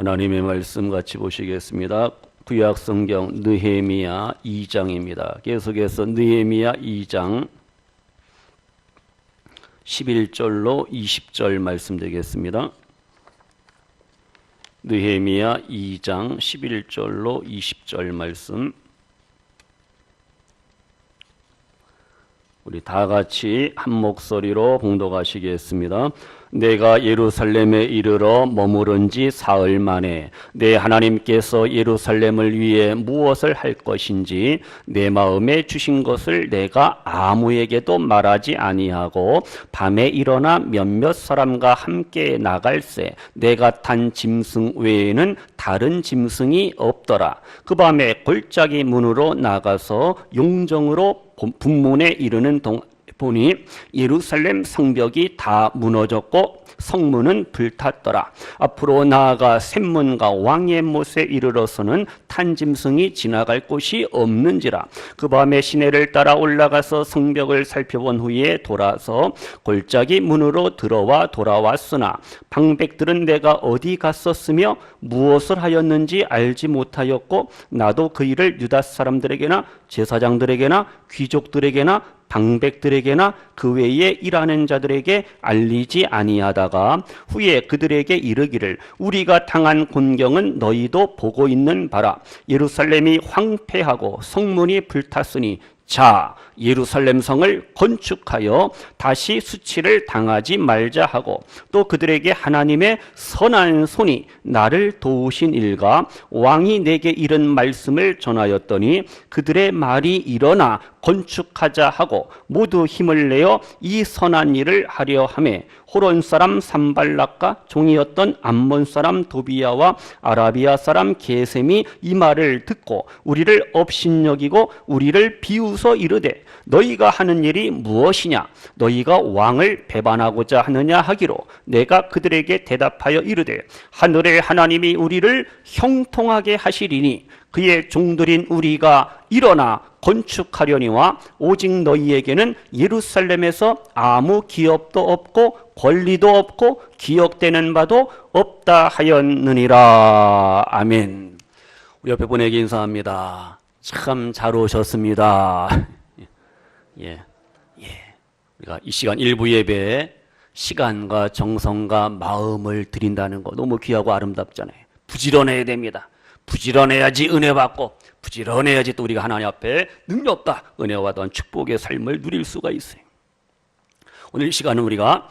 하나님의 말씀 같이 보시겠습니다. 구약 성경 느헤미야 2장입니다. 계속해서 느헤미야 2장 11절로 20절 말씀 되겠습니다. 느헤미야 2장 11절로 20절 말씀, 우리 다 같이 한 목소리로 봉독하시겠습니다. 내가 예루살렘에 이르러 머무른 지 사흘 만에 내 하나님께서 예루살렘을 위해 무엇을 할 것인지 내 마음에 주신 것을 내가 아무에게도 말하지 아니하고 밤에 일어나 몇몇 사람과 함께 나갈새 내가 탄 짐승 외에는 다른 짐승이 없더라. 그 밤에 골짜기 문으로 나가서 용정으로 분문에 이르는 동안 보니 예루살렘 성벽이 다 무너졌고 성문은 불탔더라. 앞으로 나아가 샘문과 왕의 못에 이르러서는 탄 짐승이 지나갈 곳이 없는지라. 그 밤에 시내를 따라 올라가서 성벽을 살펴본 후에 돌아서 골짜기 문으로 들어와 돌아왔으나 방백들은 내가 어디 갔었으며 무엇을 하였는지 알지 못하였고 나도 그 일을 유다 사람들에게나 제사장들에게나 귀족들에게나 방백들에게나 그 외에 일하는 자들에게 알리지 아니하다가 후에 그들에게 이르기를 우리가 당한 곤경은 너희도 보고 있는 바라. 예루살렘이 황폐하고 성문이 불탔으니 자 예루살렘 성을 건축하여 다시 수치를 당하지 말자 하고 또 그들에게 하나님의 선한 손이 나를 도우신 일과 왕이 내게 이른 말씀을 전하였더니 그들의 말이 일어나 건축하자 하고 모두 힘을 내어 이 선한 일을 하려 하매 호론 사람 산발락과 종이었던 암몬 사람 도비야와 아라비아 사람 게셈이 이 말을 듣고 우리를 업신여기고 우리를 비웃어 이르되 너희가 하는 일이 무엇이냐? 너희가 왕을 배반하고자 하느냐 하기로 내가 그들에게 대답하여 이르되 하늘의 하나님이 우리를 형통하게 하시리니 그의 종들인 우리가 일어나 건축하려니와 오직 너희에게는 예루살렘에서 아무 기업도 없고 권리도 없고 기억되는 바도 없다 하였느니라. 아멘. 우리 옆에 분에게 인사합니다. 참 잘 오셨습니다. 우리가 이 시간 일부 예배에 시간과 정성과 마음을 드린다는 거 너무 귀하고 아름답잖아요. 부지런해야 됩니다. 부지런해야지 은혜 받고 부지런해야지 또 우리가 하나님 앞에 능력과 은혜와 또한 축복의 삶을 누릴 수가 있어요. 오늘 이 시간은 우리가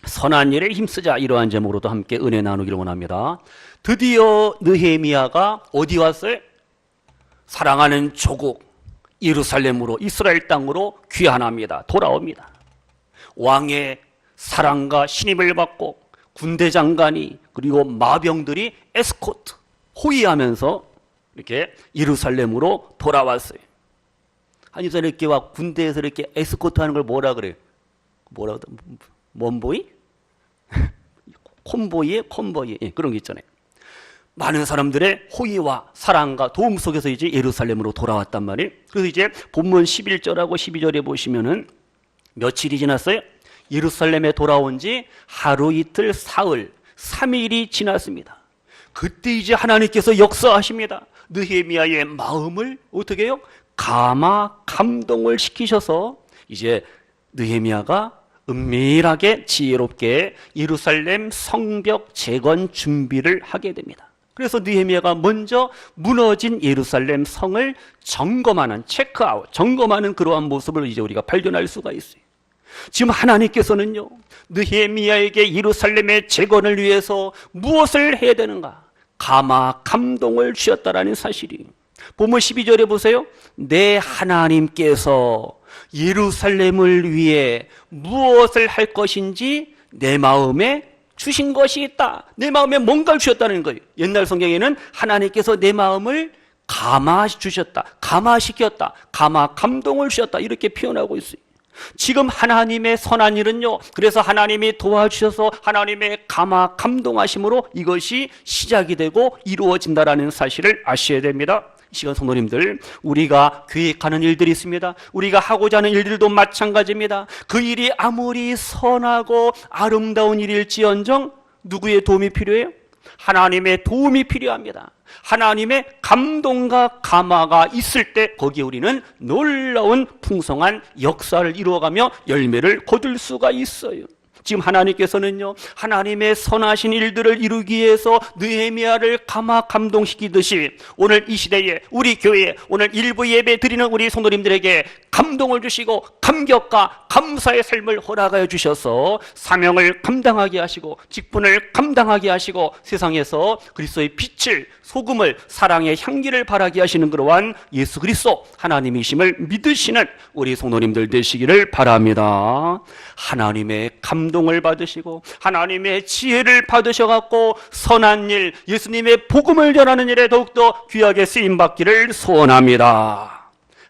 선한 일에 힘쓰자 이러한 제목으로도 함께 은혜 나누기를 원합니다. 드디어 느헤미야가 어디 왔어요? 사랑하는 조국 예루살렘으로 이스라엘 땅으로 귀환합니다. 돌아옵니다. 왕의 사랑과 신임을 받고 군대 장관이 그리고 마병들이 에스코트 호위하면서 이렇게 예루살렘으로 돌아왔어요. 아니 이렇게 와 군대에서 이렇게 에스코트하는 걸 뭐라 그래요? 뭐라 그래? 뭔보이? 콤보이에 콤보이 그런 게 있잖아요. 많은 사람들의 호의와 사랑과 도움 속에서 이제 예루살렘으로 돌아왔단 말이에요. 그래서 이제 본문 11절하고 12절에 보시면은 며칠이 지났어요? 예루살렘에 돌아온 지 하루 이틀 사흘 3일이 지났습니다. 그때 이제 하나님께서 역사하십니다. 느헤미야의 마음을 어떻게 해요? 감동을 시키셔서 이제 느헤미야가 은밀하게 지혜롭게 예루살렘 성벽 재건 준비를 하게 됩니다. 그래서 느헤미야가 먼저 무너진 예루살렘 성을 점검하는 체크아웃, 점검하는 그러한 모습을 이제 우리가 발견할 수가 있어요. 지금 하나님께서는요, 느헤미야에게 예루살렘의 재건을 위해서 무엇을 해야 되는가? 감동을 주셨다라는 사실이. 본문 12절에 보세요. 내 하나님께서 예루살렘을 위해 무엇을 할 것인지 내 마음에 주신 것이 있다. 내 마음에 뭔가를 주셨다는 거예요. 옛날 성경에는 하나님께서 내 마음을 감화주셨다, 감화시켰다, 감동을 주셨다 이렇게 표현하고 있어요. 지금 하나님의 선한 일은요, 그래서 하나님이 도와주셔서 하나님의 감동하심으로 이것이 시작이 되고 이루어진다라는 사실을 아셔야 됩니다. 이 시간 성도님들, 우리가 계획하는 일들이 있습니다. 우리가 하고자 하는 일들도 마찬가지입니다. 그 일이 아무리 선하고 아름다운 일일지언정 누구의 도움이 필요해요? 하나님의 도움이 필요합니다. 하나님의 감동과 감화가 있을 때 거기에 우리는 놀라운 풍성한 역사를 이루어가며 열매를 거둘 수가 있어요. 지금 하나님께서는요, 하나님의 선하신 일들을 이루기 위해서 느헤미야를 감동시키듯이 오늘 이 시대에 우리 교회에 오늘 일부 예배 드리는 우리 성도님들에게 감동을 주시고 감격과 감사의 삶을 허락하여 주셔서 사명을 감당하게 하시고 직분을 감당하게 하시고 세상에서 그리스도의 빛을, 소금을, 사랑의 향기를 발하게 하시는 그러한 예수 그리스도 하나님이심을 믿으시는 우리 성도님들 되시기를 바랍니다. 하나님의 감동을 받으시고 하나님의 지혜를 받으셔갖고 선한 일, 예수님의 복음을 전하는 일에 더욱더 귀하게 쓰임받기를 소원합니다.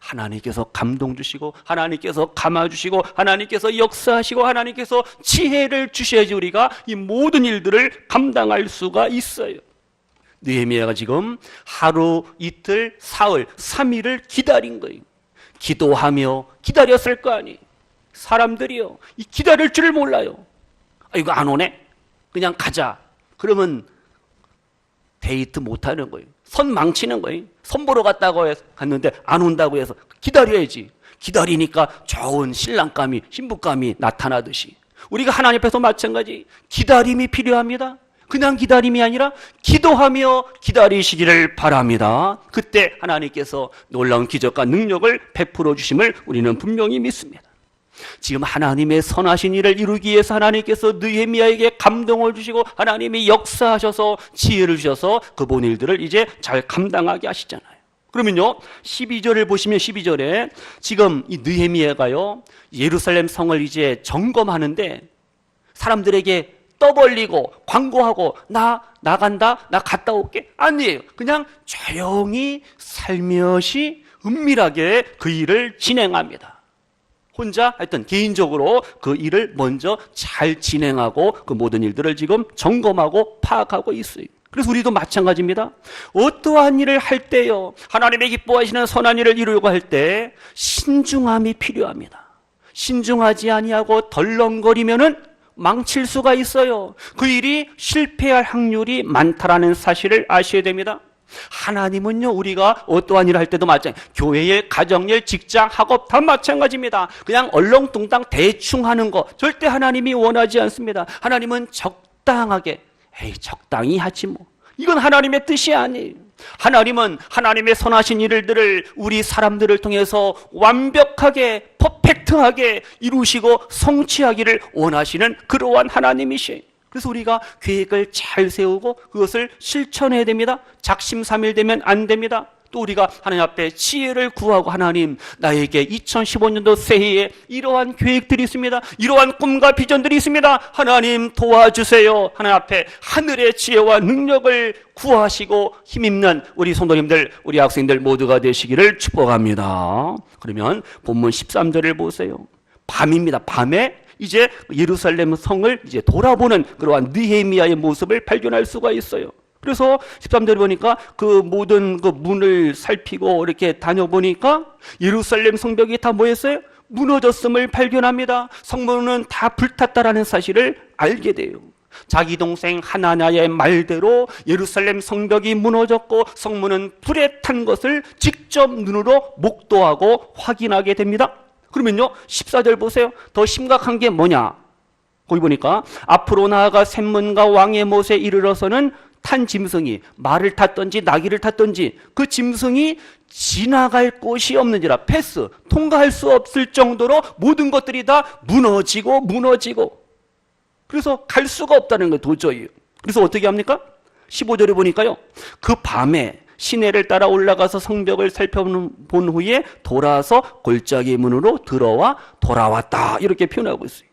하나님께서 감동 주시고 하나님께서 감화 주시고 하나님께서 역사하시고 하나님께서 지혜를 주셔야지 우리가 이 모든 일들을 감당할 수가 있어요. 느헤미야가 지금 하루, 이틀, 사흘, 3일을 기다린 거예요. 기도하며 기다렸을 거 아니에요. 사람들이요, 이 기다릴 줄을 몰라요. 이거 안 오네? 그냥 가자. 그러면 데이트 못 하는 거예요. 선 망치는 거예요. 선 보러 갔다고 갔는데 안 온다고 해서 기다려야지. 기다리니까 좋은 신랑감이, 신부감이 나타나듯이 우리가 하나님 앞에서 마찬가지 기다림이 필요합니다. 그냥 기다림이 아니라 기도하며 기다리시기를 바랍니다. 그때 하나님께서 놀라운 기적과 능력을 베풀어 주심을 우리는 분명히 믿습니다. 지금 하나님의 선하신 일을 이루기 위해서 하나님께서 느헤미야에게 감동을 주시고 하나님이 역사하셔서 지혜를 주셔서 그 본 일들을 이제 잘 감당하게 하시잖아요. 그러면요, 12절을 보시면 12절에 지금 이 느헤미야가요, 예루살렘 성을 이제 점검하는데 사람들에게 떠벌리고 광고하고 나 나간다, 나 갔다 올게 아니에요. 그냥 조용히 살며시 은밀하게 그 일을 진행합니다. 혼자 하여튼 개인적으로 그 일을 먼저 잘 진행하고 그 모든 일들을 지금 점검하고 파악하고 있어요. 그래서 우리도 마찬가지입니다. 어떠한 일을 할 때요, 하나님의 기뻐하시는 선한 일을 이루려고 할 때 신중함이 필요합니다. 신중하지 아니하고 덜렁거리면은 망칠 수가 있어요. 그 일이 실패할 확률이 많다라는 사실을 아셔야 됩니다. 하나님은요, 우리가 어떠한 일을 할 때도 마찬가지, 교회의 가정일, 직장, 학업 다 마찬가지입니다. 그냥 얼렁뚱땅 대충 하는 거 절대 하나님이 원하지 않습니다. 하나님은 적당하게, 적당히 하지 뭐, 이건 하나님의 뜻이 아니에요. 하나님은 하나님의 선하신 일들을 우리 사람들을 통해서 완벽하게 퍼펙트하게 이루시고 성취하기를 원하시는 그러한 하나님이시에요. 그래서 우리가 계획을 잘 세우고 그것을 실천해야 됩니다. 작심삼일되면 안 됩니다. 또 우리가 하나님 앞에 지혜를 구하고, 하나님, 나에게 2015년도 새해에 이러한 계획들이 있습니다. 이러한 꿈과 비전들이 있습니다. 하나님 도와주세요. 하나님 앞에 하늘의 지혜와 능력을 구하시고 힘입는 우리 성도님들, 우리 학생들 모두가 되시기를 축복합니다. 그러면 본문 13절을 보세요. 밤입니다. 밤에 이제 예루살렘 성을 이제 돌아보는 그러한 느헤미야의 모습을 발견할 수가 있어요. 그래서 13절에 보니까 그 모든 그 문을 살피고 이렇게 다녀보니까 예루살렘 성벽이 다 뭐였어요? 무너졌음을 발견합니다. 성문은 다 불탔다라는 사실을 알게 돼요. 자기 동생 하나냐의 말대로 예루살렘 성벽이 무너졌고 성문은 불에 탄 것을 직접 눈으로 목도하고 확인하게 됩니다. 그러면요, 14절 보세요. 더 심각한 게 뭐냐? 거기 보니까 앞으로 나아가 샘문과 왕의 못에 이르러서는 탄 짐승이 말을 탔던지 나귀를 탔던지 그 짐승이 지나갈 곳이 없는지라, 패스, 통과할 수 없을 정도로 모든 것들이 다 무너지고 그래서 갈 수가 없다는 거예요, 도저히. 그래서 어떻게 합니까? 15절에 보니까요, 그 밤에 시내를 따라 올라가서 성벽을 살펴본 후에 돌아서 골짜기 문으로 들어와 돌아왔다, 이렇게 표현하고 있어요.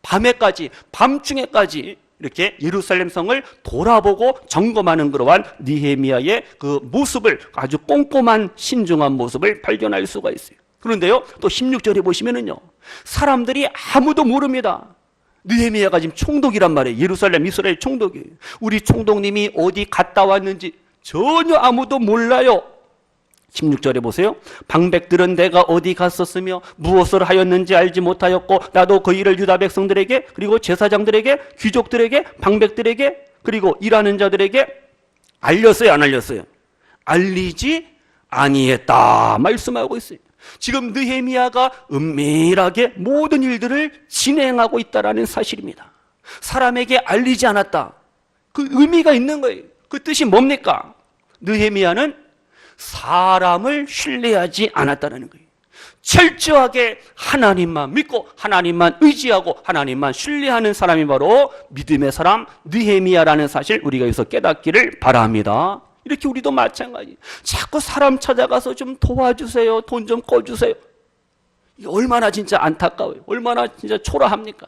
밤에까지, 밤중에까지 이렇게 예루살렘 성을 돌아보고 점검하는 그러한 느헤미야의 그 모습을, 아주 꼼꼼한 신중한 모습을 발견할 수가 있어요. 그런데요, 또 16절에 보시면은요, 사람들이 아무도 모릅니다. 느헤미야가 지금 총독이란 말이에요. 예루살렘 이스라엘 총독이에요. 우리 총독님이 어디 갔다 왔는지 전혀 아무도 몰라요. 16절에 보세요. 방백들은 내가 어디 갔었으며 무엇을 하였는지 알지 못하였고 나도 그 일을 유다 백성들에게, 그리고 제사장들에게, 귀족들에게, 방백들에게 그리고 일하는 자들에게 알렸어요, 안 알렸어요? 알리지 아니했다 말씀하고 있어요. 지금 느헤미야가 은밀하게 모든 일들을 진행하고 있다는 사실입니다. 사람에게 알리지 않았다. 그 의미가 있는 거예요. 그 뜻이 뭡니까? 느헤미야는 사람을 신뢰하지 않았다는 거예요. 철저하게 하나님만 믿고 하나님만 의지하고 하나님만 신뢰하는 사람이 바로 믿음의 사람 느헤미야라는 사실 우리가 여기서 깨닫기를 바랍니다. 이렇게 우리도 마찬가지. 자꾸 사람 찾아가서 좀 도와주세요. 돈 좀 꺼주세요. 이게 얼마나 진짜 안타까워요. 얼마나 진짜 초라합니까?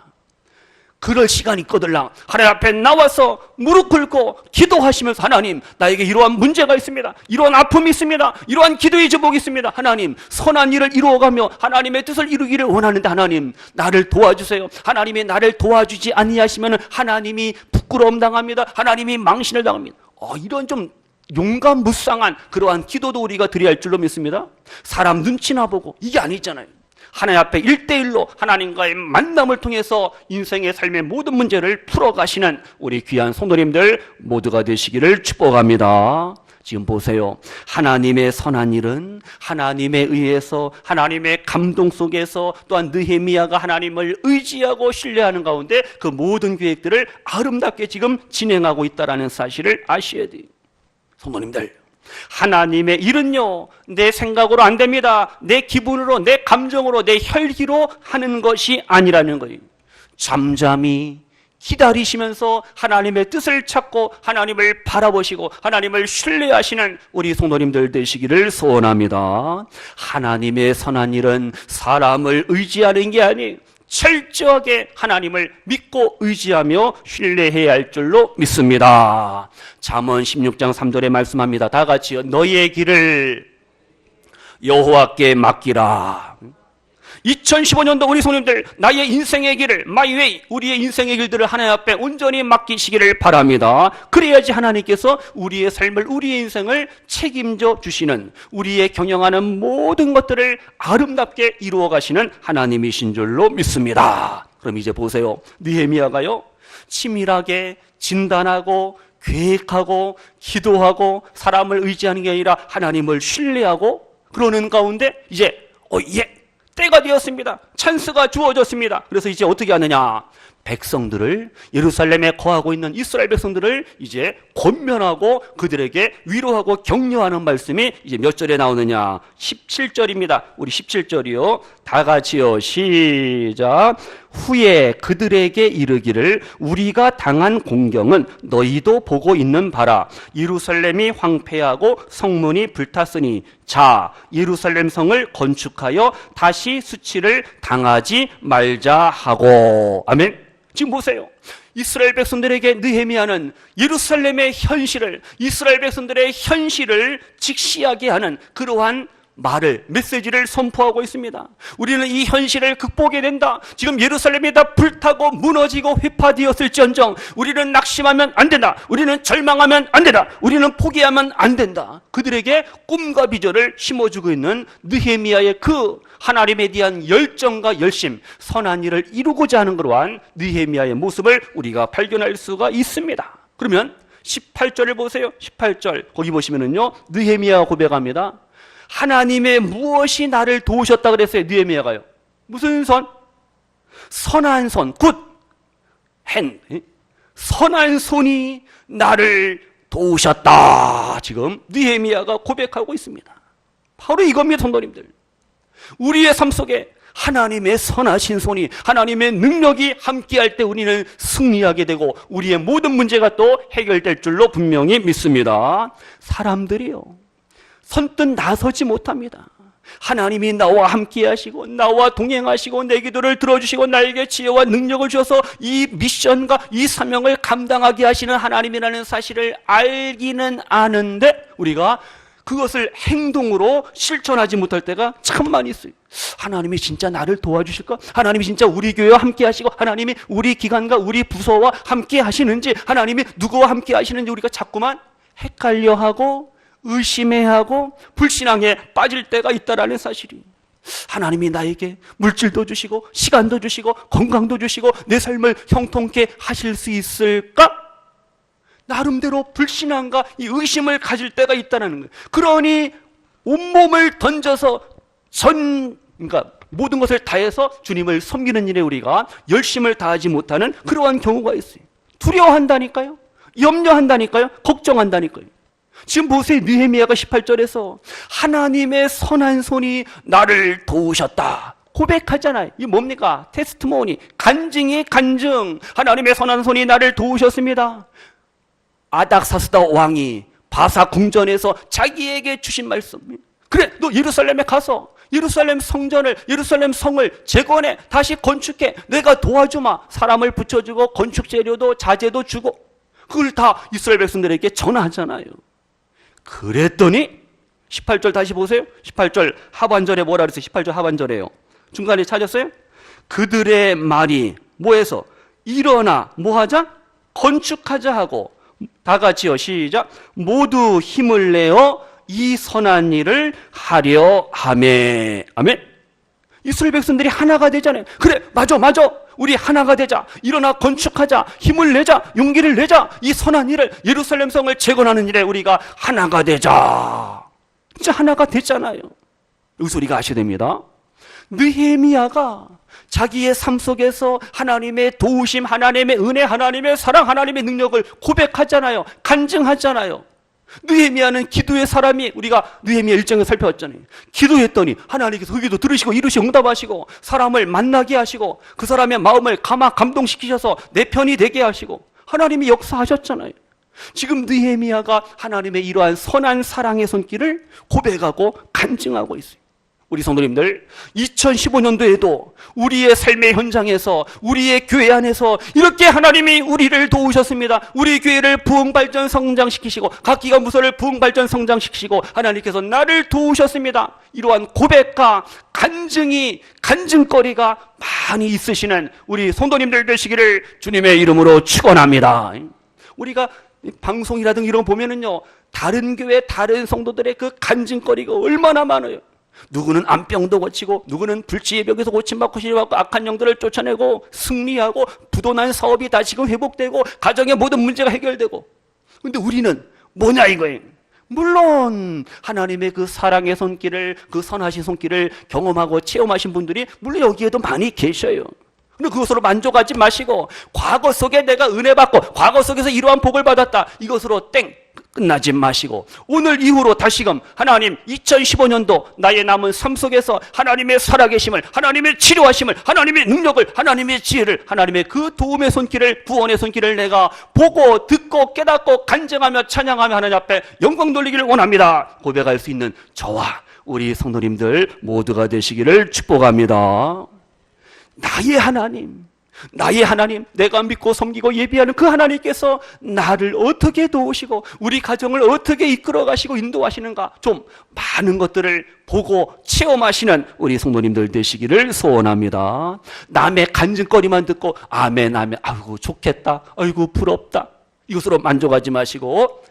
그럴 시간이 있거들랑 하나님 앞에 나와서 무릎 꿇고 기도하시면서 하나님 나에게 이러한 문제가 있습니다. 이러한 아픔이 있습니다. 이러한 기도의 제목이 있습니다. 하나님 선한 일을 이루어가며 하나님의 뜻을 이루기를 원하는데 하나님 나를 도와주세요. 하나님이 나를 도와주지 아니하시면 하나님이 부끄러움 당합니다. 하나님이 망신을 당합니다. 이런 좀 용감무쌍한 그러한 기도도 우리가 드려야 할 줄로 믿습니다. 사람 눈치나 보고 이게 아니잖아요. 하나님 앞에 1대1로 하나님과의 만남을 통해서 인생의 삶의 모든 문제를 풀어가시는 우리 귀한 성도님들 모두가 되시기를 축복합니다. 지금 보세요. 하나님의 선한 일은 하나님에 의해서 하나님의 감동 속에서 또한 느헤미야가 하나님을 의지하고 신뢰하는 가운데 그 모든 계획들을 아름답게 지금 진행하고 있다는 사실을 아셔야 돼요. 성도님들, 하나님의 일은요 내 생각으로 안 됩니다. 내 기분으로 내 감정으로 내 혈기로 하는 것이 아니라는 거예요. 잠잠히 기다리시면서 하나님의 뜻을 찾고 하나님을 바라보시고 하나님을 신뢰하시는 우리 성도님들 되시기를 소원합니다. 하나님의 선한 일은 사람을 의지하는 게 아니에요. 철저하게 하나님을 믿고 의지하며 신뢰해야 할 줄로 믿습니다. 잠언 16장 3절에 말씀합니다. 다 같이요. 너희의 길을 여호와께 맡기라. 2015년도 우리 성도님들 나의 인생의 길을 마이웨이 우리의 인생의 길들을 하나님 앞에 온전히 맡기시기를 바랍니다. 그래야지 하나님께서 우리의 삶을 우리의 인생을 책임져 주시는 우리의 경영하는 모든 것들을 아름답게 이루어 가시는 하나님이신 줄로 믿습니다. 그럼 이제 보세요. 느헤미야가요 치밀하게 진단하고 계획하고 기도하고 사람을 의지하는 게 아니라 하나님을 신뢰하고 그러는 가운데 이제 때가 되었습니다. 찬스가 주어졌습니다. 그래서 이제 어떻게 하느냐? 백성들을 예루살렘에 거하고 있는 이스라엘 백성들을 이제 권면하고 그들에게 위로하고 격려하는 말씀이 이제 몇 절에 나오느냐? 17절입니다. 우리 17절이요. 다 같이요. 시작. 후에 그들에게 이르기를 우리가 당한 공경은 너희도 보고 있는 바라. 예루살렘이 황폐하고 성문이 불탔으니 자 예루살렘 성을 건축하여 다시 수치를 당하지 말자 하고. 아멘. 지금 보세요. 이스라엘 백성들에게 느헤미야는 예루살렘의 현실을 이스라엘 백성들의 현실을 직시하게 하는 그러한 말을 메시지를 선포하고 있습니다. 우리는 이 현실을 극복해야 된다. 지금 예루살렘이 다 불타고 무너지고 회파되었을지언정 우리는 낙심하면 안 된다. 우리는 절망하면 안 된다. 우리는 포기하면 안 된다. 그들에게 꿈과 비전을 심어주고 있는 느헤미야의 그 하나님에 대한 열정과 열심, 선한 일을 이루고자 하는 그러한 느헤미야의 모습을 우리가 발견할 수가 있습니다. 그러면 18절을 보세요. 18절 거기 보시면은요 느헤미야가 고백합니다. 하나님의 무엇이 나를 도우셨다 그랬어요. 느헤미야가요. 무슨 선? 선한 손, 굿 핸. 선한 손이 나를 도우셨다. 지금 느헤미야가 고백하고 있습니다. 바로 이겁니다, 성도님들. 우리의 삶 속에 하나님의 선하신 손이 하나님의 능력이 함께할 때 우리는 승리하게 되고 우리의 모든 문제가 또 해결될 줄로 분명히 믿습니다. 사람들이요 선뜻 나서지 못합니다. 하나님이 나와 함께 하시고 나와 동행하시고 내 기도를 들어주시고 나에게 지혜와 능력을 주셔서 이 미션과 이 사명을 감당하게 하시는 하나님이라는 사실을 알기는 아는데 우리가 그것을 행동으로 실천하지 못할 때가 참 많이 있어요. 하나님이 진짜 나를 도와주실까? 하나님이 진짜 우리 교회와 함께 하시고 하나님이 우리 기관과 우리 부서와 함께 하시는지 하나님이 누구와 함께 하시는지 우리가 자꾸만 헷갈려하고 의심해하고 불신앙에 빠질 때가 있다라는 사실이. 하나님이 나에게 물질도 주시고 시간도 주시고 건강도 주시고 내 삶을 형통케 하실 수 있을까? 나름대로 불신앙과 이 의심을 가질 때가 있다는 거예요. 그러니 온몸을 던져서 그러니까 모든 것을 다해서 주님을 섬기는 일에 우리가 열심을 다하지 못하는 그러한 경우가 있어요. 두려워한다니까요. 염려한다니까요. 걱정한다니까요. 지금 보세요. 느헤미야가 18절에서 하나님의 선한 손이 나를 도우셨다 고백하잖아요. 이게 뭡니까? 테스트모니, 간증이 간증. 하나님의 선한 손이 나를 도우셨습니다. 아닥사스다 왕이 바사 궁전에서 자기에게 주신 말씀. 그래, 너 예루살렘에 가서 예루살렘 성전을, 예루살렘 성을 재건해, 다시 건축해. 내가 도와주마. 사람을 붙여주고 건축 재료도 자재도 주고. 그걸 다 이스라엘 백성들에게 전하잖아요. 그랬더니 18절 다시 보세요. 18절 하반절에 뭐라 그랬어요? 18절 하반절에요. 중간에 찾았어요? 그들의 말이 뭐해서 일어나 뭐하자? 건축하자 하고 다 같이요. 시작. 모두 힘을 내어 이 선한 일을 하려 하매. 아멘. 이스라엘 백성들이 하나가 되잖아요. 그래, 맞아. 우리 하나가 되자. 일어나 건축하자. 힘을 내자. 용기를 내자. 이 선한 일을, 예루살렘 성을 재건하는 일에 우리가 하나가 되자. 진짜 하나가 됐잖아요. 여기서 우리가 아셔야 됩니다. 느헤미야가 자기의 삶 속에서 하나님의 도우심, 하나님의 은혜, 하나님의 사랑, 하나님의 능력을 고백하잖아요. 간증하잖아요. 느헤미야는 기도의 사람이, 우리가 느헤미야 1장을 살펴봤잖아요. 기도했더니 하나님께서 그 기도 들으시고 이루시고 응답하시고 사람을 만나게 하시고 그 사람의 마음을 감동시키셔서 내 편이 되게 하시고 하나님이 역사하셨잖아요. 지금 느헤미야가 하나님의 이러한 선한 사랑의 손길을 고백하고 간증하고 있어요. 우리 성도님들, 2015년도에도 우리의 삶의 현장에서, 우리의 교회 안에서 이렇게 하나님이 우리를 도우셨습니다. 우리 교회를 부흥발전 성장시키시고 각 기관 부서를 부흥발전 성장시키시고 하나님께서 나를 도우셨습니다. 이러한 고백과 간증거리가 많이 있으시는 우리 성도님들 되시기를 주님의 이름으로 축원합니다. 우리가 방송이라든가 이런 거 보면은요, 다른 교회 다른 성도들의 그 간증거리가 얼마나 많아요. 누구는 암병도 고치고, 누구는 불치의 벽에서 고침받고 치료받고 악한 영들을 쫓아내고 승리하고 부도난 사업이 다시금 회복되고 가정의 모든 문제가 해결되고. 근데 우리는 뭐냐 이거예요. 물론 하나님의 그 사랑의 손길을, 그 선하신 손길을 경험하고 체험하신 분들이 물론 여기에도 많이 계셔요. 근데 그것으로 만족하지 마시고 과거 속에 내가 은혜 받고 과거 속에서 이러한 복을 받았다, 이것으로 끝나지 마시고 오늘 이후로 다시금 하나님 2015년도 나의 남은 삶 속에서 하나님의 살아계심을, 하나님의 치료하심을, 하나님의 능력을, 하나님의 지혜를, 하나님의 그 도움의 손길을, 구원의 손길을 내가 보고 듣고 깨닫고 간증하며 찬양하며 하나님 앞에 영광 돌리기를 원합니다. 고백할 수 있는 저와 우리 성도님들 모두가 되시기를 축복합니다. 나의 하나님, 내가 믿고 섬기고 예비하는 그 하나님께서 나를 어떻게 도우시고 우리 가정을 어떻게 이끌어 가시고 인도하시는가, 좀 많은 것들을 보고 체험하시는 우리 성도님들 되시기를 소원합니다. 남의 간증거리만 듣고 아멘, 아이고 좋겠다, 아이고 부럽다, 이것으로 만족하지 마시고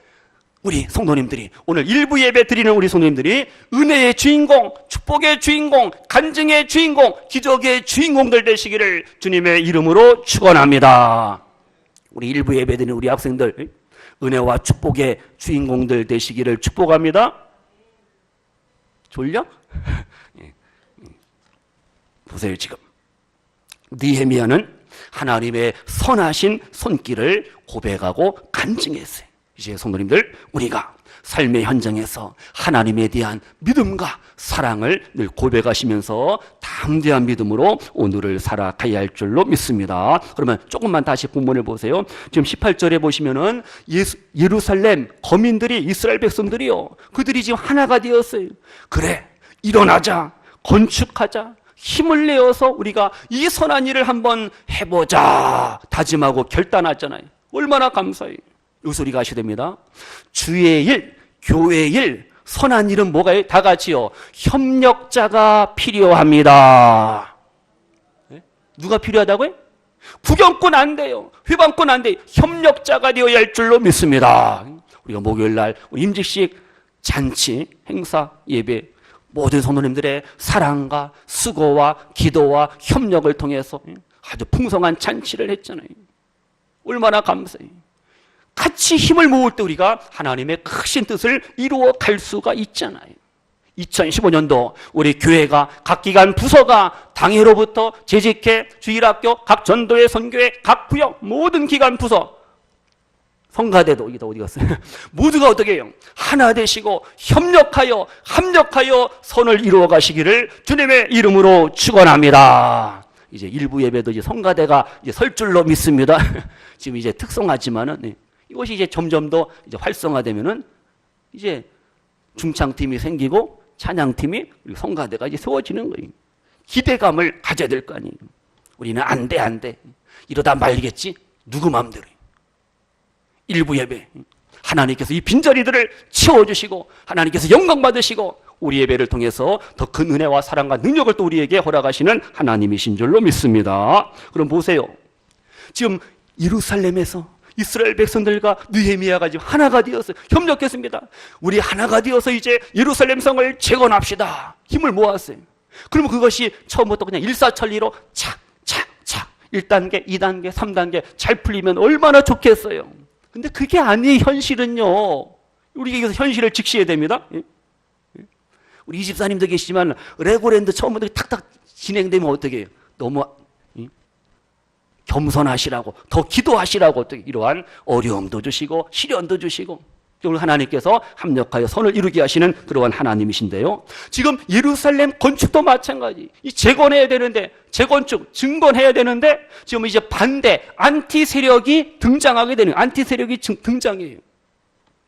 우리 성도님들이, 오늘 일부 예배 드리는 우리 성도님들이 은혜의 주인공, 축복의 주인공, 간증의 주인공, 기적의 주인공들 되시기를 주님의 이름으로 축원합니다. 우리 일부 예배 드리는 우리 학생들 은혜와 축복의 주인공들 되시기를 축복합니다. 졸려? 보세요. 지금 느헤미야는 하나님의 선하신 손길을 고백하고 간증했어요. 이제 성도님들, 우리가 삶의 현장에서 하나님에 대한 믿음과 사랑을 늘 고백하시면서 담대한 믿음으로 오늘을 살아가야 할 줄로 믿습니다. 그러면 조금만 다시 본문을 보세요. 지금 18절에 보시면은 예루살렘 거민들이, 이스라엘 백성들이요, 그들이 지금 하나가 되었어요. 그래, 일어나자, 건축하자, 힘을 내어서 우리가 이 선한 일을 한번 해보자 다짐하고 결단하잖아요. 얼마나 감사해요. 여기서 우리가 아셔야 됩니다. 주의 일, 교회 일, 선한 일은 뭐가요? 다 같이요. 협력자가 필요합니다. 네? 누가 필요하다고요? 구경꾼 안 돼요. 회방꾼 안 돼요. 협력자가 되어야 할 줄로 믿습니다. 우리가 목요일 날 임직식, 잔치, 행사, 예배, 모든 성도님들의 사랑과 수고와 기도와 협력을 통해서 아주 풍성한 잔치를 했잖아요. 얼마나 감사해요. 같이 힘을 모을 때 우리가 하나님의 크신 뜻을 이루어 갈 수가 있잖아요. 2015년도 우리 교회가 각 기관 부서가 당회로부터 재직회, 주일학교, 각 전도회, 선교회, 각 구역 모든 기관 부서, 성가대도 어디 갔어요? 모두가 어떻게 해요? 하나 되시고 협력하여 합력하여 선을 이루어 가시기를 주님의 이름으로 축원합니다. 이제 일부 예배도 이제 성가대가 이제 설 줄로 믿습니다. 지금 이제 특성화지만은 이것이 이제 점점 더 이제 활성화되면은 이제 중창팀이 생기고 찬양팀이 그리고 성가대가 이제 세워지는 거예요. 기대감을 가져야 될 거 아니에요. 우리는 안 돼. 이러다 말리겠지. 누구 마음대로. 일부 예배. 하나님께서 이 빈자리들을 채워주시고 하나님께서 영광 받으시고 우리 예배를 통해서 더 큰 은혜와 사랑과 능력을 또 우리에게 허락하시는 하나님이신 줄로 믿습니다. 그럼 보세요. 지금 예루살렘에서 이스라엘 백성들과 느헤미야가 지금 하나가 되어서 협력했습니다. 우리 하나가 되어서 이제 예루살렘 성을 재건합시다. 힘을 모았어요. 그러면 그것이 처음부터 그냥 일사천리로 착 1단계, 2단계, 3단계 잘 풀리면 얼마나 좋겠어요. 근데 그게 아니 현실은요. 우리가 여기서 현실을 직시해야 됩니다. 우리 이 집사님도 계시지만 레고랜드 처음부터 탁탁 진행되면 어떻게 해요? 너무 겸손하시라고, 더 기도하시라고 어떻게 이러한 어려움도 주시고 시련도 주시고 오늘 하나님께서 합력하여 선을 이루게 하시는 그러한 하나님이신데요. 지금 예루살렘 건축도 마찬가지. 이 재건해야 되는데, 재건축, 증건해야 되는데 지금 이제 반대, 안티 세력이 등장하게 되는, 안티 세력이 등장해요.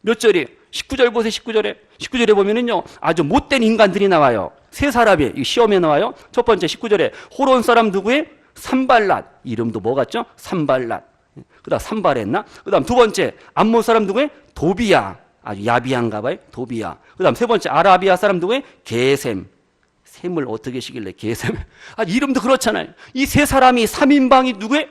몇 절이에요? 19절 보세요. 19절에 보면은요, 아주 못된 인간들이 나와요. 세 사람이 시험에 나와요. 첫 번째 19절에 호론 사람 누구예요? 산발랏. 이름도 뭐 같죠? 산발랏. 그 다음 산발했나? 그 다음 두 번째 암몬 사람 누구예요? 도비야. 아주 야비한가 봐요. 도비야. 그 다음 세 번째 아라비아 사람 누구예요? 게셈. 셈을 어떻게 시길래 게셈. 이름도 그렇잖아요. 이 세 사람이 3인방이 누구예요?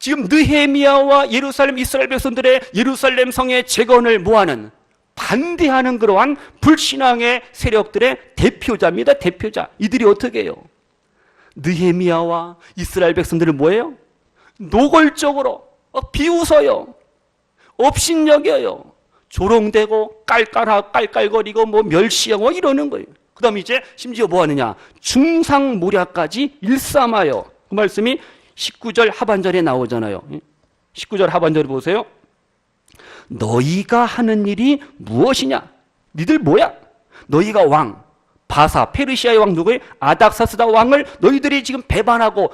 지금 느헤미야와 예루살렘 이스라엘 백성들의 예루살렘 성의 재건을 모하는 반대하는 그러한 불신앙의 세력들의 대표자입니다. 대표자. 이들이 어떻게 해요? 느헤미야와 이스라엘 백성들은 뭐예요? 노골적으로 비웃어요. 업신여겨요. 조롱되고 깔깔거리고 뭐 멸시하고 이러는 거예요. 그 다음에 이제 심지어 뭐 하느냐? 중상모략까지 일삼하여. 그 말씀이 19절 하반절에 나오잖아요. 19절 하반절에 보세요. 너희가 하는 일이 무엇이냐? 니들 뭐야? 너희가 왕, 바사, 페르시아의 왕 누구예요? 아닥사스다 왕을 너희들이 지금 배반하고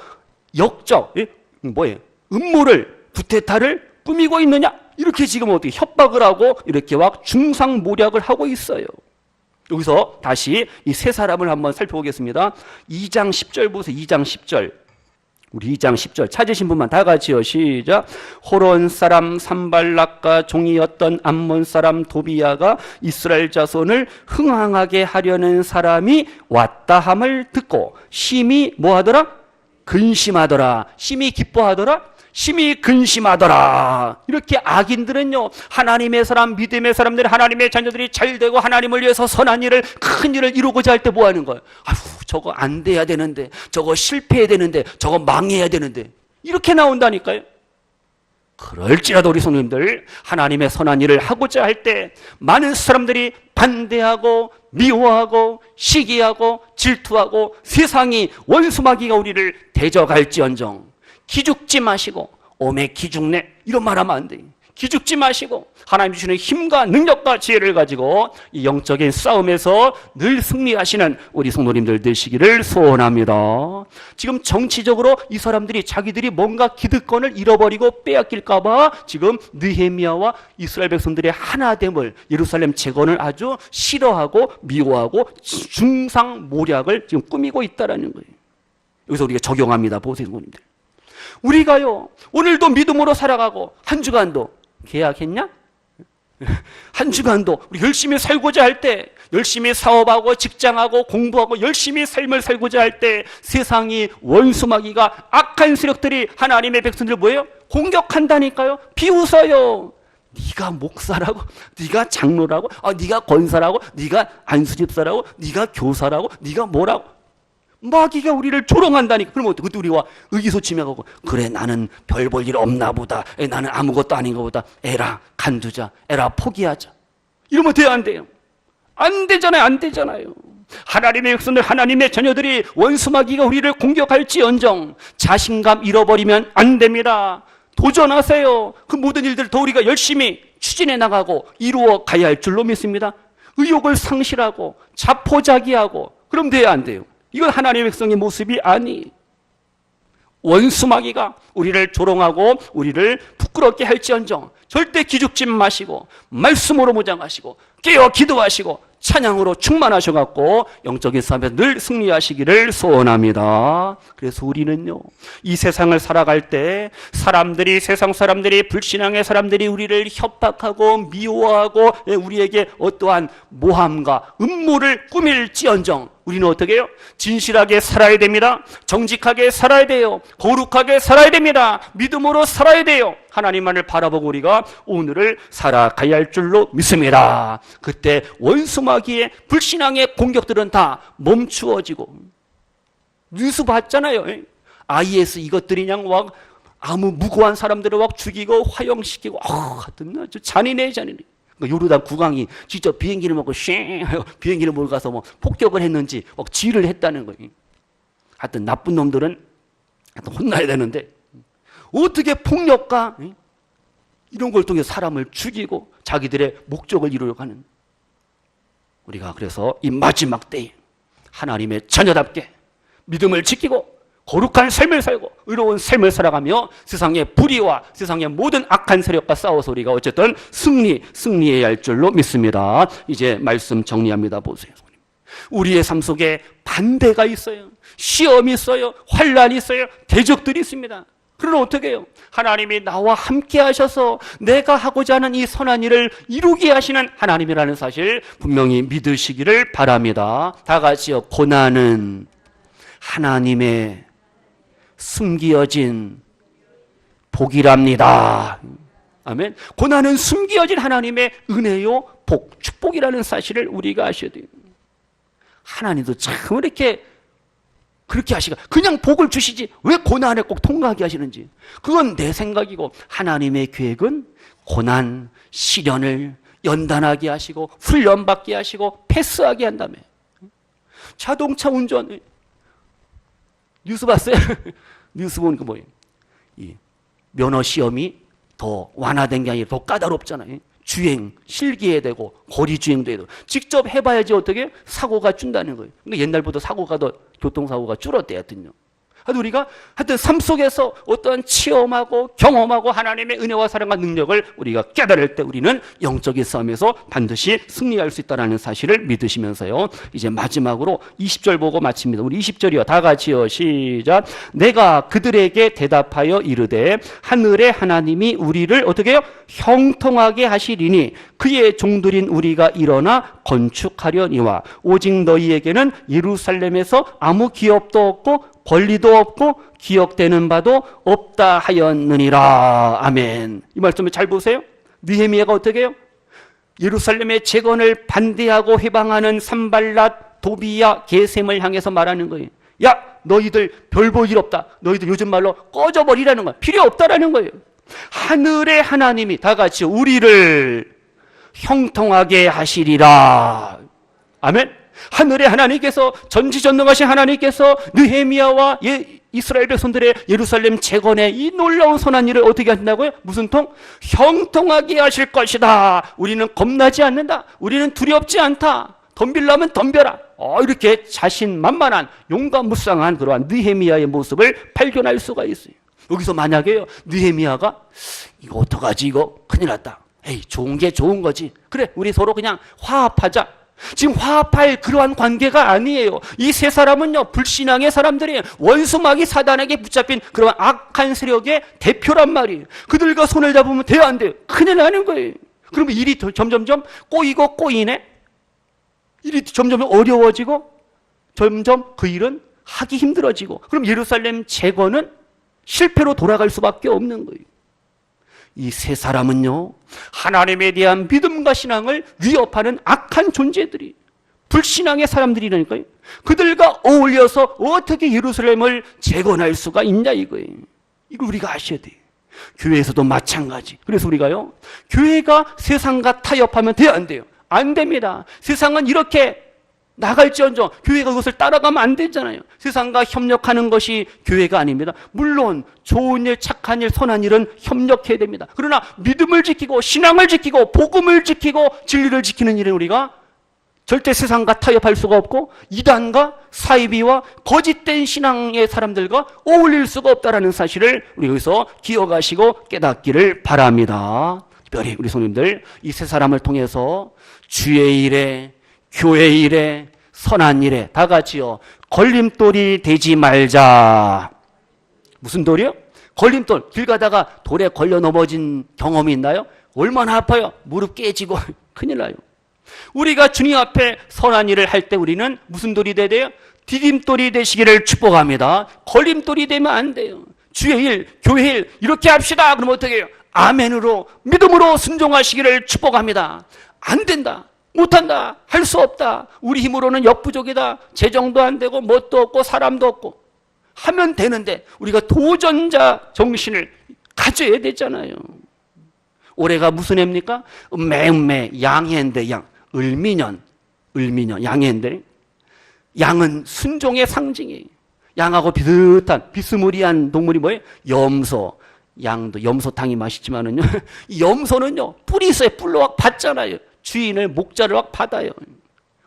역적, 뭐예요? 음모를, 구테타를 꾸미고 있느냐? 이렇게 지금 어떻게 협박을 하고 이렇게 막 중상모략을 하고 있어요. 여기서 다시 이 세 사람을 한번 살펴보겠습니다. 2장 10절 보세요. 2장 10절. 우리 2장 10절 찾으신 분만 다 같이요. 시작. 호론 사람 산발락과 종이었던 암몬 사람 도비야가 이스라엘 자손을 흥황하게 하려는 사람이 왔다 함을 듣고 심히 뭐하더라? 근심하더라. 심히 기뻐하더라. 심히 근심하더라. 이렇게 악인들은요, 하나님의 사람, 믿음의 사람들, 하나님의 자녀들이 잘 되고 하나님을 위해서 선한 일을, 큰 일을 이루고자 할 때 뭐 하는 거예요? 저거 안 돼야 되는데, 저거 실패해야 되는데, 저거 망해야 되는데, 이렇게 나온다니까요. 그럴지라도 우리 성도님들, 하나님의 선한 일을 하고자 할 때 많은 사람들이 반대하고 미워하고 시기하고 질투하고 세상이 원수마귀가 우리를 대적할지언정 기죽지 마시고, 오메 기죽네 이런 말 하면 안 돼요. 기죽지 마시고 하나님 주시는 힘과 능력과 지혜를 가지고 이 영적인 싸움에서 늘 승리하시는 우리 성도님들 되시기를 소원합니다. 지금 정치적으로 이 사람들이 자기들이 뭔가 기득권을 잃어버리고 빼앗길까 봐 지금 느헤미야와 이스라엘 백성들의 하나됨을, 예루살렘 재건을 아주 싫어하고 미워하고 중상모략을 지금 꾸미고 있다라는 거예요. 여기서 우리가 적용합니다. 보세요, 성도님들. 우리가요, 오늘도 믿음으로 살아가고 한 주간도 계약했냐? 한 주간도 우리 열심히 살고자 할 때, 열심히 사업하고 직장하고 공부하고 열심히 삶을 살고자 할 때 세상이 원수마귀가 악한 세력들이 하나님의 백성들 뭐예요? 공격한다니까요. 비웃어요. 네가 목사라고, 네가 장로라고, 네가 권사라고, 네가 안수집사라고, 네가 교사라고, 네가 뭐라고. 마귀가 우리를 조롱한다니까. 그러면 그때 우리가 의기소침해가고, 그래 나는 별 볼 일 없나 보다, 나는 아무것도 아닌가 보다, 에라 간두자, 에라 포기하자, 이러면 돼요 안 돼요? 안 되잖아요. 안 되잖아요. 하나님의 백성들, 하나님의 자녀들이 원수 마귀가 우리를 공격할지언정 자신감 잃어버리면 안 됩니다. 도전하세요. 그 모든 일들을 더 우리가 열심히 추진해 나가고 이루어 가야 할 줄로 믿습니다. 의욕을 상실하고 자포자기하고 그럼 돼야 안 돼요? 이건 하나님의 백성의 모습이 아니. 원수 마귀가 우리를 조롱하고 우리를 부끄럽게 할지언정 절대 기죽지 마시고 말씀으로 무장하시고 깨어 기도하시고 찬양으로 충만하셔갖고 영적인 싸움에서 늘 승리하시기를 소원합니다. 그래서 우리는요, 이 세상을 살아갈 때 세상 사람들이, 불신앙의 사람들이 우리를 협박하고 미워하고 우리에게 어떠한 모함과 음모를 꾸밀지언정 우리는 어떻게 해요? 진실하게 살아야 됩니다. 정직하게 살아야 돼요. 거룩하게 살아야 됩니다. 믿음으로 살아야 돼요. 하나님만을 바라보고 우리가 오늘을 살아가야 할 줄로 믿습니다. 그때 원수 마귀의 불신앙의 공격들은 다 멈추어지고, 뉴스 봤잖아요. IS 이것들이 그냥 막 아무 무고한 사람들을 막 죽이고 화형시키고, 하여튼 아주 잔인해. 요르단 국왕이 직접 비행기를 먹고 비행기를 몰고 가서 뭐 폭격을 했는지 막 지휘를 했다는 거예요. 하여튼 나쁜 놈들은 하여튼 혼나야 되는데 어떻게 폭력과 이런 걸 통해 사람을 죽이고 자기들의 목적을 이루려고 하는, 우리가 그래서 이 마지막 때에 하나님의 자녀답게 믿음을 지키고 거룩한 삶을 살고 의로운 삶을 살아가며 세상의 불의와 세상의 모든 악한 세력과 싸워서 우리가 어쨌든 승리해야 할 줄로 믿습니다. 이제 말씀 정리합니다. 보세요. 우리의 삶 속에 반대가 있어요. 시험이 있어요. 환란이 있어요. 대적들이 있습니다. 그러나 어떻게 해요? 하나님이 나와 함께 하셔서 내가 하고자 하는 이 선한 일을 이루게 하시는 하나님이라는 사실 분명히 믿으시기를 바랍니다. 다 같이요. 고난은 하나님의 숨겨진 복이랍니다. 아멘. 고난은 숨겨진 하나님의 은혜요, 복, 축복이라는 사실을 우리가 아셔야 돼요. 하나님도 참 이렇게 그렇게 하시고 그냥 복을 주시지 왜 고난에 꼭 통과하게 하시는지, 그건 내 생각이고 하나님의 계획은 고난, 시련을 연단하게 하시고 훈련받게 하시고 패스하게 한다며. 자동차 운전 뉴스 봤어요? 뉴스 보니까 뭐예요? 이 면허 시험이 더 완화된 게 아니라 더 까다롭잖아요. 주행, 실기해야 되고 거리 주행도 해야 되고 직접 해봐야지 어떻게 사고가 준다는 거예요. 그러니까 옛날보다 사고가 더 교통사고가 줄었대요. 하여튼요. 우리가 하여튼 삶 속에서 어떠한 체험하고 경험하고 하나님의 은혜와 사랑과 능력을 우리가 깨달을 때 우리는 영적인 싸움에서 반드시 승리할 수 있다는 사실을 믿으시면서요. 이제 마지막으로 20절 보고 마칩니다. 우리 20절이요. 다 같이요. 시작. 내가 그들에게 대답하여 이르되 하늘의 하나님이 우리를 어떻게 해요? 형통하게 하시리니 그의 종들인 우리가 일어나 건축하려니와 오직 너희에게는 예루살렘에서 아무 기업도 없고 권리도 없고 기억되는 바도 없다 하였느니라. 아멘. 이 말씀을 잘 보세요. 느헤미야가 어떻게 해요? 예루살렘의 재건을 반대하고 회방하는 산발랏, 도비야, 게셈을 향해서 말하는 거예요. 야, 너희들 별 볼 일 없다. 너희들 요즘 말로 꺼져버리라는 거야. 필요 없다라는 거예요. 하늘의 하나님이 다 같이 우리를 형통하게 하시리라. 아멘. 하늘의 하나님께서, 전지전능하신 하나님께서 느헤미야와 이스라엘 백성들의 예루살렘 재건의 이 놀라운 선한 일을 어떻게 하신다고요? 무슨 통? 형통하게 하실 것이다. 우리는 겁나지 않는다. 우리는 두렵지 않다. 덤빌라면 덤벼라. 이렇게 자신만만한 용감무쌍한 그러한 느헤미야의 모습을 발견할 수가 있어요. 여기서 만약에요, 느헤미야가 이거 어떡하지, 이거 큰일 났다. 에이, 좋은 게 좋은 거지. 그래, 우리 서로 그냥 화합하자. 지금 화합할 그러한 관계가 아니에요. 이 세 사람은요, 불신앙의 사람들이 원수마귀 사단에게 붙잡힌 그러한 악한 세력의 대표란 말이에요. 그들과 손을 잡으면 돼요, 안 돼요? 큰일 나는 거예요. 그러면 일이 점점점 꼬이고 꼬이네. 일이 점점 어려워지고 점점 그 일은 하기 힘들어지고, 그럼 예루살렘 재건은 실패로 돌아갈 수밖에 없는 거예요. 이 세 사람은요, 하나님에 대한 믿음과 신앙을 위협하는 악한 존재들이, 불신앙의 사람들이라니까요. 그들과 어울려서 어떻게 예루살렘을 재건할 수가 있냐 이거예요. 이걸 우리가 아셔야 돼요. 교회에서도 마찬가지. 그래서 우리가요, 교회가 세상과 타협하면 돼요, 안 돼요? 안 됩니다. 세상은 이렇게 나갈지언정 교회가 그것을 따라가면 안 되잖아요. 세상과 협력하는 것이 교회가 아닙니다. 물론 좋은 일, 착한 일, 선한 일은 협력해야 됩니다. 그러나 믿음을 지키고 신앙을 지키고 복음을 지키고 진리를 지키는 일은 우리가 절대 세상과 타협할 수가 없고 이단과 사이비와 거짓된 신앙의 사람들과 어울릴 수가 없다는 사실을 우리 여기서 기억하시고 깨닫기를 바랍니다. 특별히 우리 성도님들, 이 세 사람을 통해서 주의 일에, 교회 일에, 선한 일에 다 같이요, 걸림돌이 되지 말자. 무슨 돌이요? 걸림돌. 길 가다가 돌에 걸려 넘어진 경험이 있나요? 얼마나 아파요. 무릎 깨지고 큰일 나요. 우리가 주님 앞에 선한 일을 할 때 우리는 무슨 돌이 돼야 돼요? 디딤돌이 되시기를 축복합니다. 걸림돌이 되면 안 돼요. 주의 일, 교회 일 이렇게 합시다. 그럼 어떻게 해요? 아멘으로, 믿음으로 순종하시기를 축복합니다. 안 된다, 못한다, 할 수 없다, 우리 힘으로는 역부족이다, 재정도 안 되고 뭣도 없고 사람도 없고 하면 되는데 우리가 도전자 정신을 가져야 되잖아요. 올해가 무슨 해입니까? 음매 양해인데, 양 을미년 양해인데, 양은 순종의 상징이에요. 양하고 비슷한 비스무리한 동물이 뭐예요? 염소. 양도 염소탕이 맛있지만은요, 이 염소는요 뿔이 있어요. 뿔로 막 받잖아요. 주인을, 목자를 막 받아요.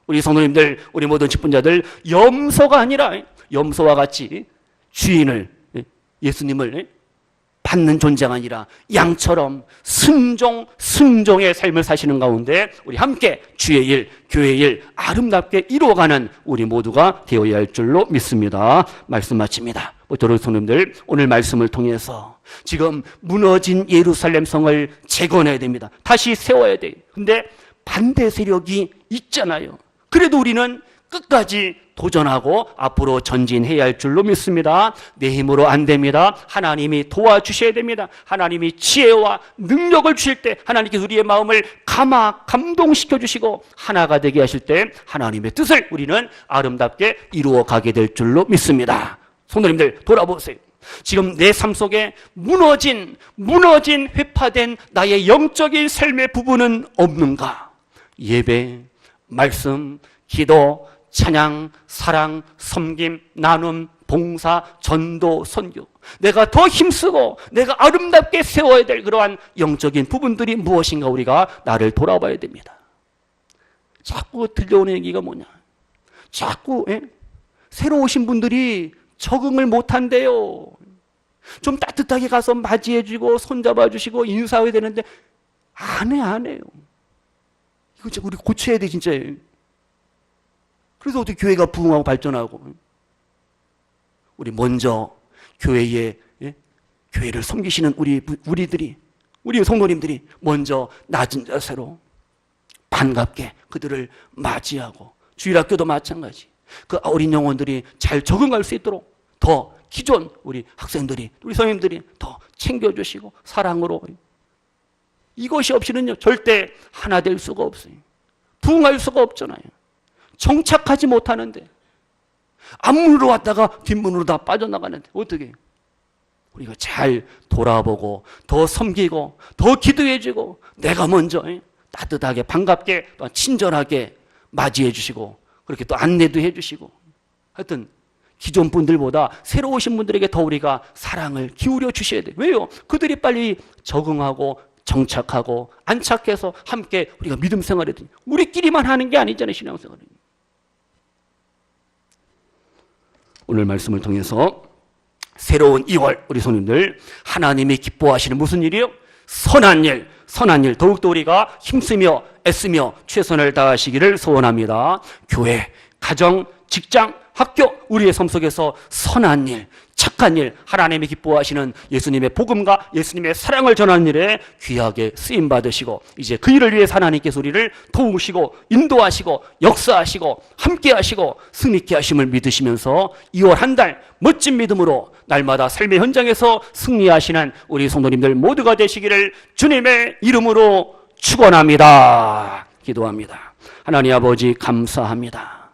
우리 성도님들, 우리 모든 직분자들, 염소가 아니라 염소와 같이 주인을, 예수님을 받는 존재가 아니라 양처럼 순종의 삶을 사시는 가운데 우리 함께 주의 일, 교회의 일 아름답게 이루어가는 우리 모두가 되어야 할 줄로 믿습니다. 말씀 마칩니다. 모든 성도님들, 오늘 말씀을 통해서 지금 무너진 예루살렘 성을 재건해야 됩니다. 다시 세워야 돼요. 근데 반대 세력이 있잖아요. 그래도 우리는 끝까지 도전하고 앞으로 전진해야 할 줄로 믿습니다. 내 힘으로 안 됩니다. 하나님이 도와주셔야 됩니다. 하나님이 지혜와 능력을 주실 때 하나님께서 우리의 마음을 감동시켜 주시고 하나가 되게 하실 때 하나님의 뜻을 우리는 아름답게 이루어 가게 될 줄로 믿습니다. 성도님들, 돌아보세요. 지금 내 삶 속에 무너진 회파된 나의 영적인 삶의 부분은 없는가? 예배, 말씀, 기도, 찬양, 사랑, 섬김, 나눔, 봉사, 전도, 선교, 내가 더 힘쓰고 내가 아름답게 세워야 될 그러한 영적인 부분들이 무엇인가 우리가 나를 돌아봐야 됩니다. 자꾸 들려오는 얘기가 뭐냐? 자꾸 새로 오신 분들이 적응을 못한대요. 좀 따뜻하게 가서 맞이해주고 손잡아주시고 인사해야 되는데 안 해요. 이거 진짜 우리 고쳐야 돼, 진짜. 그래서 어떻게 교회가 부흥하고 발전하고. 우리 먼저 교회에, 교회를 섬기시는 우리들이, 우리 성도님들이 먼저 낮은 자세로 반갑게 그들을 맞이하고, 주일학교도 마찬가지. 그 어린 영혼들이 잘 적응할 수 있도록 더 기존 우리 학생들이, 우리 선생님들이 더 챙겨주시고 사랑으로. 이것이 없이는요 절대 하나 될 수가 없어요. 부흥할 수가 없잖아요. 정착하지 못하는데 앞문으로 왔다가 뒷문으로 다 빠져나가는데 어떻게 해요? 우리가 잘 돌아보고 더 섬기고 더 기도해주고 내가 먼저 따뜻하게 반갑게 또 친절하게 맞이해 주시고 그렇게 또 안내도 해주시고, 하여튼 기존 분들보다 새로 오신 분들에게 더 우리가 사랑을 기울여 주셔야 돼요. 왜요? 그들이 빨리 적응하고 정착하고 안착해서 함께 우리가 믿음 생활을 해야 돼요. 우리끼리만 하는 게 아니잖아요, 신앙생활은. 오늘 말씀을 통해서 새로운 2월 우리 손님들, 하나님이 기뻐하시는 무슨 일이요? 선한 일 더욱더 우리가 힘쓰며 애쓰며 최선을 다하시기를 소원합니다. 교회, 가정, 직장, 학교, 우리의 삶 속에서 선한 일, 착한 일, 하나님이 기뻐하시는 예수님의 복음과 예수님의 사랑을 전하는 일에 귀하게 쓰임받으시고, 이제 그 일을 위해 하나님께서 우리를 도우시고 인도하시고 역사하시고 함께하시고 승리케 하심을 믿으시면서 2월 한 달 멋진 믿음으로 날마다 삶의 현장에서 승리하시는 우리 성도님들 모두가 되시기를 주님의 이름으로 축원합니다. 기도합니다. 하나님 아버지 감사합니다.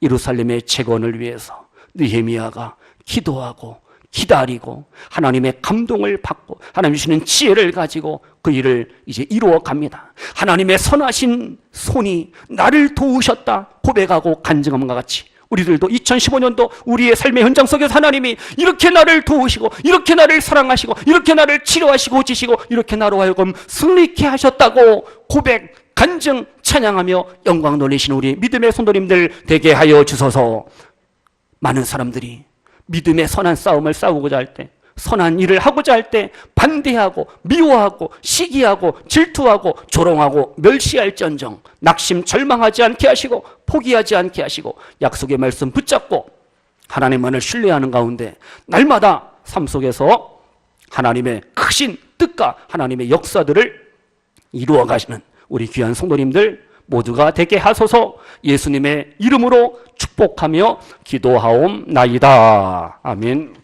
예루살렘의 재건을 위해서 느헤미야가 기도하고 기다리고 하나님의 감동을 받고 하나님 주시는 지혜를 가지고 그 일을 이제 이루어 갑니다. 하나님의 선하신 손이 나를 도우셨다 고백하고 간증함과 같이 우리들도 2015년도 우리의 삶의 현장 속에서 하나님이 이렇게 나를 도우시고 이렇게 나를 사랑하시고 이렇게 나를 치료하시고 고치시고 이렇게 나로 하여금 승리케 하셨다고 고백, 간증, 찬양하며 영광 돌리시는 우리 믿음의 성도님들 되게 하여 주소서. 많은 사람들이 믿음의 선한 싸움을 싸우고자 할 때, 선한 일을 하고자 할 때 반대하고 미워하고 시기하고 질투하고 조롱하고 멸시할지언정 낙심 절망하지 않게 하시고 포기하지 않게 하시고 약속의 말씀 붙잡고 하나님만을 신뢰하는 가운데 날마다 삶 속에서 하나님의 크신 뜻과 하나님의 역사들을 이루어 가시는 우리 귀한 성도님들 모두가 되게 하소서. 예수님의 이름으로 축복하며 기도하옵나이다. 아멘.